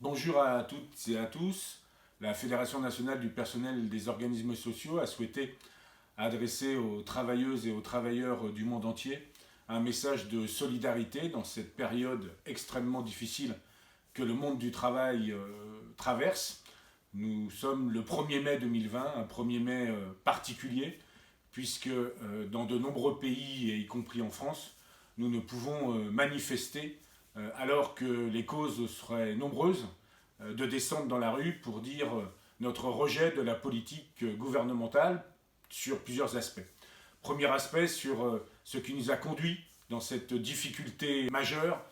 Bonjour à toutes et à tous. La Fédération nationale du personnel des organismes sociaux a souhaité adresser aux travailleuses et aux travailleurs du monde entier un message de solidarité dans cette période extrêmement difficile que le monde du travail traverse. Nous sommes le 1er mai 2020, un 1er mai particulier, puisque dans de nombreux pays, et y compris en France, nous ne pouvons manifester alors que les causes seraient nombreuses, de descendre dans la rue pour dire notre rejet de la politique gouvernementale sur plusieurs aspects. Premier aspect sur ce qui nous a conduit dans cette difficulté majeure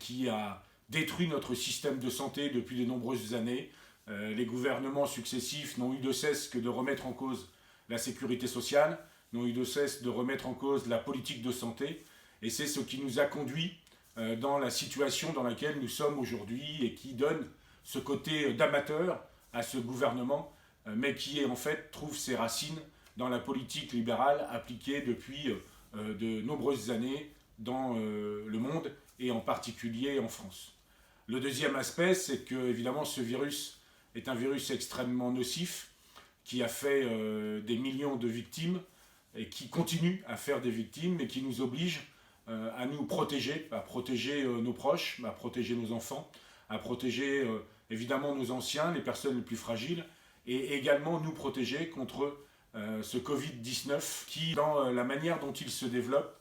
qui a détruit notre système de santé depuis de nombreuses années. Les gouvernements successifs n'ont eu de cesse que de remettre en cause la sécurité sociale, n'ont eu de cesse de remettre en cause la politique de santé, et c'est ce qui nous a conduit dans la situation dans laquelle nous sommes aujourd'hui et qui donne ce côté d'amateur à ce gouvernement, mais qui en fait trouve ses racines dans la politique libérale appliquée depuis de nombreuses années dans le monde et en particulier en France. Le deuxième aspect, c'est que évidemment ce virus est un virus extrêmement nocif qui a fait des millions de victimes et qui continue à faire des victimes et qui nous oblige à nous protéger, à protéger nos proches, à protéger nos enfants, à protéger évidemment nos anciens, les personnes les plus fragiles, et également nous protéger contre ce Covid-19 qui, dans la manière dont il se développe,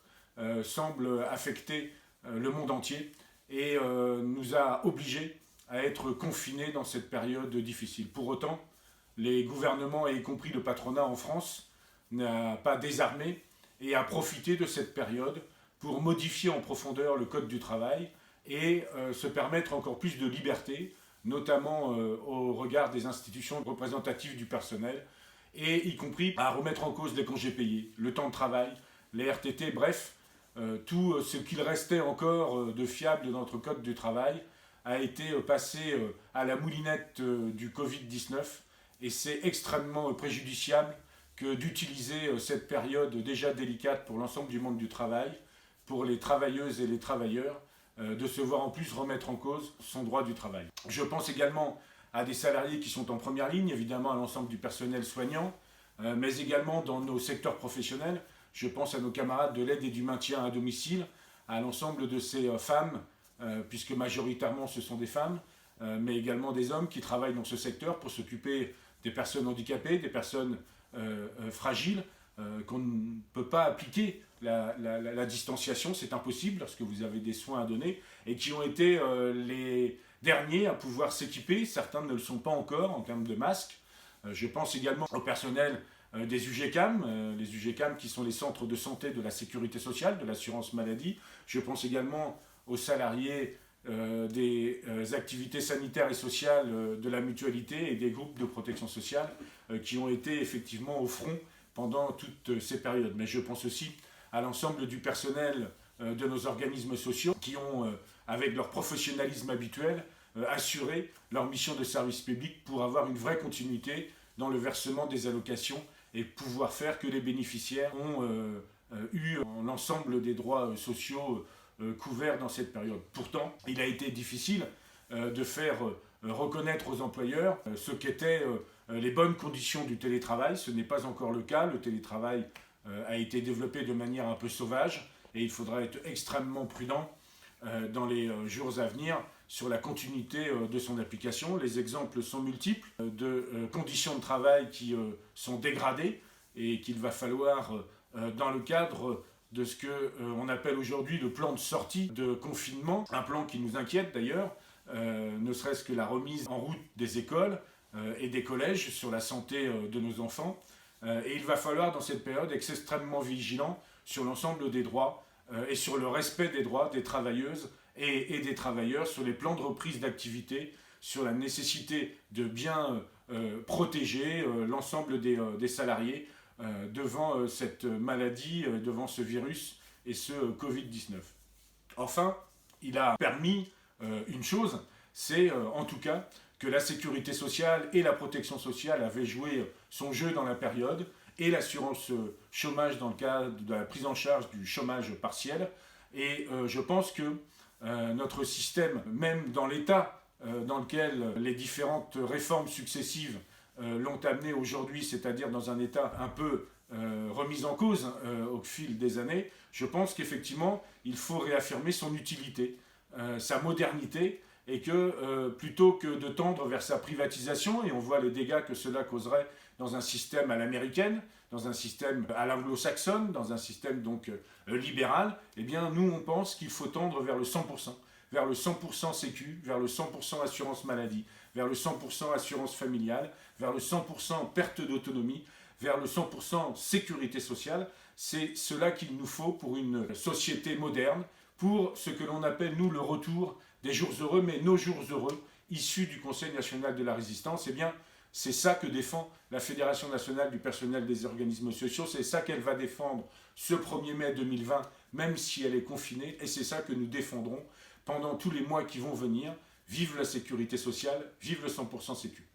semble affecter le monde entier et nous a obligés à être confinés dans cette période difficile. Pour autant, les gouvernements, et y compris le patronat en France, n'a pas désarmé et a profité de cette période pour modifier en profondeur le code du travail et se permettre encore plus de liberté, notamment au regard des institutions représentatives du personnel, et y compris à remettre en cause les congés payés, le temps de travail, les RTT, bref, tout ce qu'il restait encore de fiable dans notre code du travail a été passé à la moulinette du Covid-19, et c'est extrêmement préjudiciable que d'utiliser cette période déjà délicate pour l'ensemble du monde du travail, pour les travailleuses et les travailleurs, de se voir en plus remettre en cause son droit du travail. Je pense également à des salariés qui sont en première ligne, évidemment à l'ensemble du personnel soignant, mais également dans nos secteurs professionnels. Je pense à nos camarades de l'aide et du maintien à domicile, à l'ensemble de ces femmes, puisque majoritairement ce sont des femmes, mais également des hommes qui travaillent dans ce secteur pour s'occuper des personnes handicapées, des personnes fragiles, qu'on ne peut pas appliquer la distanciation, c'est impossible lorsque vous avez des soins à donner, et qui ont été les derniers à pouvoir s'équiper. Certains ne le sont pas encore en termes de masques. Je pense également au personnel des UGCAM, les UGCAM qui sont les centres de santé de la sécurité sociale, de l'assurance maladie. Je pense également aux salariés des activités sanitaires et sociales de la mutualité et des groupes de protection sociale qui ont été effectivement au front pendant toutes ces périodes. Mais je pense aussi à l'ensemble du personnel de nos organismes sociaux qui ont, avec leur professionnalisme habituel, assuré leur mission de service public pour avoir une vraie continuité dans le versement des allocations et pouvoir faire que les bénéficiaires ont eu l'ensemble des droits sociaux couverts dans cette période. Pourtant, il a été difficile de faire reconnaître aux employeurs ce qu'étaient les bonnes conditions du télétravail. Ce n'est pas encore le cas. Le télétravail a été développé de manière un peu sauvage et il faudra être extrêmement prudent dans les jours à venir sur la continuité de son application. Les exemples sont multiples de conditions de travail qui sont dégradées et qu'il va falloir, dans le cadre de ce qu'on appelle aujourd'hui le plan de sortie de confinement, un plan qui nous inquiète d'ailleurs, ne serait-ce que la remise en route des écoles et des collèges sur la santé de nos enfants. Et il va falloir dans cette période être extrêmement vigilant sur l'ensemble des droits et sur le respect des droits des travailleuses et des travailleurs, sur les plans de reprise d'activité, sur la nécessité de bien protéger l'ensemble des salariés devant cette maladie, devant ce virus et ce Covid-19. Enfin, il a permis une chose, c'est en tout cas que la sécurité sociale et la protection sociale avaient joué son jeu dans la période, et l'assurance chômage dans le cadre de la prise en charge du chômage partiel. Et je pense que notre système, même dans l'état dans lequel les différentes réformes successives l'ont amené aujourd'hui, c'est-à-dire dans un état un peu remis en cause au fil des années, je pense qu'effectivement, il faut réaffirmer son utilité, sa modernité, et que plutôt que de tendre vers sa privatisation, et on voit les dégâts que cela causerait dans un système à l'américaine, dans un système à l'anglo-saxonne, dans un système donc libéral, eh bien nous on pense qu'il faut tendre vers le 100%, vers le 100% sécu, vers le 100% assurance maladie, vers le 100% assurance familiale, vers le 100% perte d'autonomie, vers le 100% sécurité sociale. C'est cela qu'il nous faut pour une société moderne, pour ce que l'on appelle, nous, le retour des jours heureux, mais nos jours heureux, issus du Conseil national de la résistance. Eh bien, c'est ça que défend la Fédération nationale du personnel des organismes sociaux, c'est ça qu'elle va défendre ce 1er mai 2020, même si elle est confinée, et c'est ça que nous défendrons pendant tous les mois qui vont venir. Vive la sécurité sociale, vive le 100% sécu.